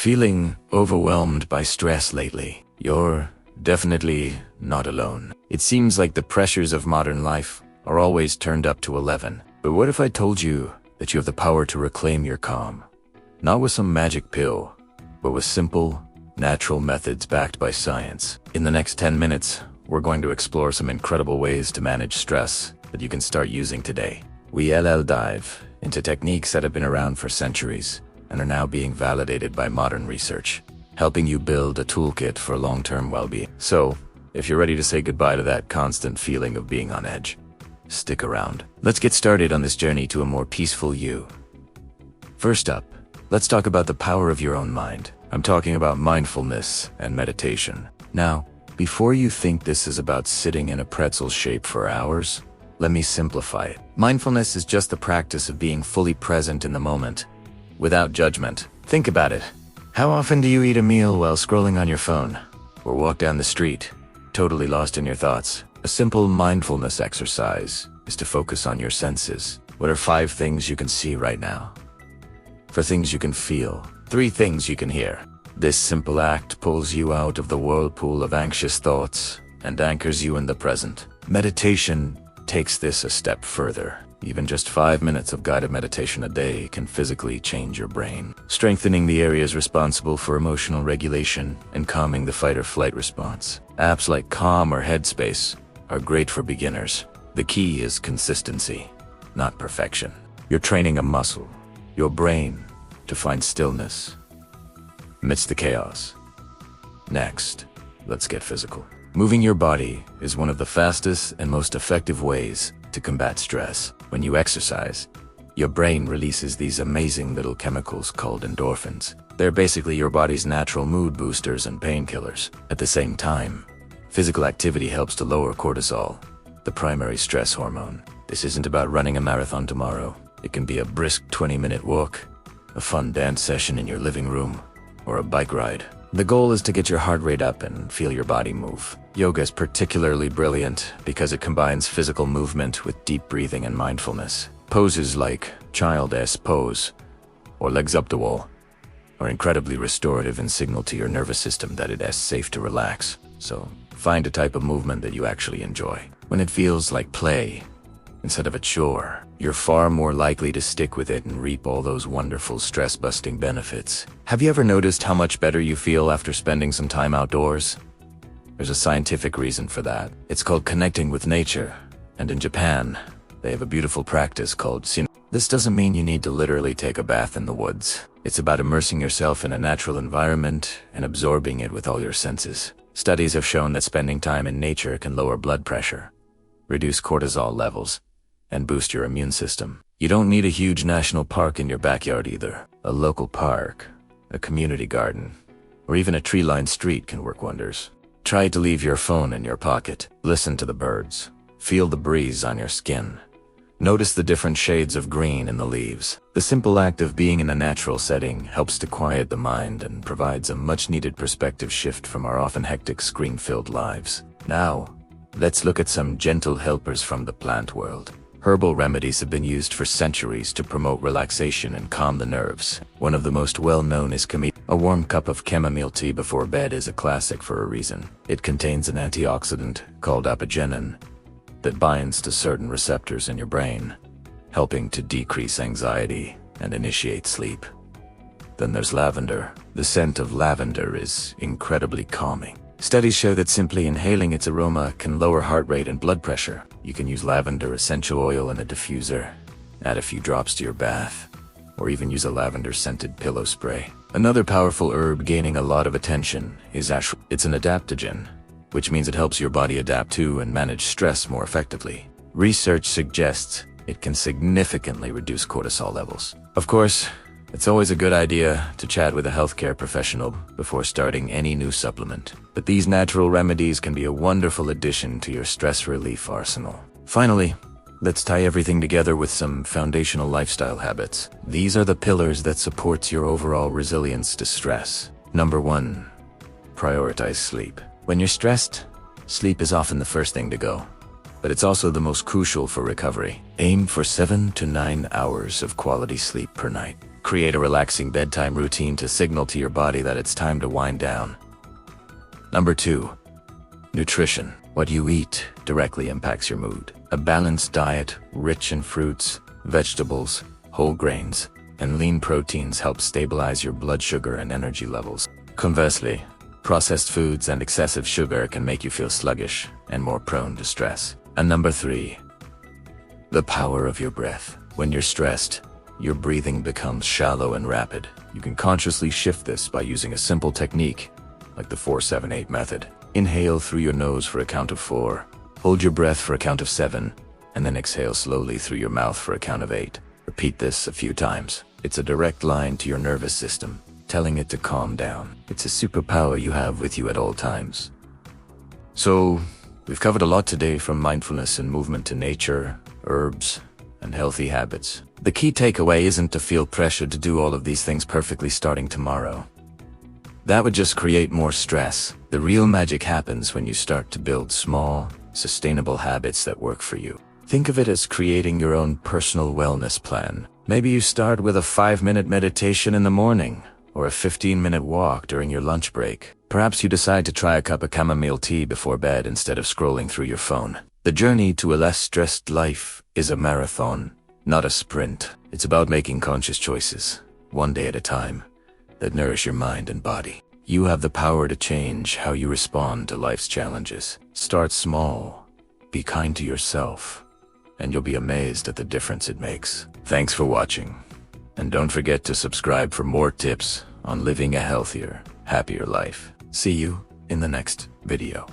Feeling overwhelmed by stress lately? You're definitely not alone. It seems like the pressures of modern life are always turned up to 11. But what if I told you that you have the power to reclaim your calm? Not with some magic pill, but with simple, natural methods backed by science. In the next 10 minutes, we're going to explore some incredible ways to manage stress that you can start using today. We dive into techniques that have been around for centuries and are now being validated by modern research, helping you build a toolkit for long-term well-being. So, if you're ready to say goodbye to that constant feeling of being on edge, stick around. Let's get started on this journey to a more peaceful you. First up, let's talk about the power of your own mind. I'm talking about mindfulness and meditation. Now, before you think this is about sitting in a pretzel shape for hours, let me simplify it. Mindfulness is just the practice of being fully present in the moment, without judgment. Think about it. How often do you eat a meal while scrolling on your phone? Or walk down the street, totally lost in your thoughts? A simple mindfulness exercise is to focus on your senses. What are 5 things you can see right now? 4 things you can feel. 3 things you can hear. This simple act pulls you out of the whirlpool of anxious thoughts and anchors you in the present. Meditation takes this a step further. Even just 5 minutes of guided meditation a day can physically change your brain, strengthening the areas responsible for emotional regulation and calming the fight or flight response. Apps like Calm or Headspace are great for beginners. The key is consistency, not perfection. You're training a muscle, your brain, to find stillness amidst the chaos. Next, let's get physical. Moving your body is one of the fastest and most effective ways to combat stress. When you exercise, your brain releases these amazing little chemicals called endorphins. They're basically your body's natural mood boosters and painkillers. At the same time, physical activity helps to lower cortisol, the primary stress hormone. This isn't about running a marathon tomorrow. It can be a brisk 20-minute walk, a fun dance session in your living room, or a bike ride. The goal is to get your heart rate up and feel your body move. Yoga is particularly brilliant because it combines physical movement with deep breathing and mindfulness. Poses like Child-S pose or legs up the wall are incredibly restorative and signal to your nervous system that it is safe to relax. So find a type of movement that you actually enjoy. When it feels like play instead of a chore, you're far more likely to stick with it and reap all those wonderful stress-busting benefits. Have you ever noticed how much better you feel after spending some time outdoors? There's a scientific reason for that. It's called connecting with nature. And in Japan, they have a beautiful practice called sin. This doesn't mean you need to literally take a bath in the woods. It's about immersing yourself in a natural environment and absorbing it with all your senses. Studies have shown that spending time in nature can lower blood pressure, reduce cortisol levels, and boost your immune system. You don't need a huge national park in your backyard either. A local park, a community garden, or even a tree-lined street can work wonders. Try to leave your phone in your pocket. Listen to the birds. Feel the breeze on your skin. Notice the different shades of green in the leaves. The simple act of being in a natural setting helps to quiet the mind and provides a much-needed perspective shift from our often hectic screen-filled lives. Now, let's look at some gentle helpers from the plant world. Herbal remedies have been used for centuries to promote relaxation and calm the nerves. One of the most well-known is chamomile. A warm cup of chamomile tea before bed is a classic for a reason. It contains an antioxidant called apigenin that binds to certain receptors in your brain, helping to decrease anxiety and initiate sleep. Then there's lavender. The scent of lavender is incredibly calming. Studies show that simply inhaling its aroma can lower heart rate and blood pressure. You can use lavender essential oil in a diffuser, add a few drops to your bath, or even use a lavender-scented pillow spray. Another powerful herb gaining a lot of attention is ashwagandha. It's an adaptogen, which means it helps your body adapt to and manage stress more effectively. Research suggests it can significantly reduce cortisol levels. Of course, it's always a good idea to chat with a healthcare professional before starting any new supplement. But these natural remedies can be a wonderful addition to your stress relief arsenal. Finally, let's tie everything together with some foundational lifestyle habits. These are the pillars that support your overall resilience to stress. Number 1, prioritize sleep. When you're stressed, sleep is often the first thing to go. But it's also the most crucial for recovery. Aim for 7 to 9 hours of quality sleep per night. Create a relaxing bedtime routine to signal to your body that it's time to wind down. Number 2. Nutrition. What you eat directly impacts your mood. A balanced diet, rich in fruits, vegetables, whole grains, and lean proteins helps stabilize your blood sugar and energy levels. Conversely, processed foods and excessive sugar can make you feel sluggish and more prone to stress. And number 3. The power of your breath. When you're stressed, your breathing becomes shallow and rapid. You can consciously shift this by using a simple technique, like the 4-7-8 method. Inhale through your nose for a count of 4. Hold your breath for a count of 7, and then exhale slowly through your mouth for a count of 8. Repeat this a few times. It's a direct line to your nervous system, telling it to calm down. It's a superpower you have with you at all times. So, we've covered a lot today, from mindfulness and movement to nature, herbs, and healthy habits. The key takeaway isn't to feel pressured to do all of these things perfectly starting tomorrow. That would just create more stress. The real magic happens when you start to build small, sustainable habits that work for you. Think of it as creating your own personal wellness plan. Maybe you start with a 5-minute meditation in the morning, or a 15-minute walk during your lunch break. Perhaps you decide to try a cup of chamomile tea before bed instead of scrolling through your phone. The journey to a less stressed life is a marathon, not a sprint. It's about making conscious choices, one day at a time, that nourish your mind and body. You have the power to change how you respond to life's challenges. Start small, be kind to yourself, and you'll be amazed at the difference it makes. Thanks for watching, and don't forget to subscribe for more tips on living a healthier, happier life. See you in the next video.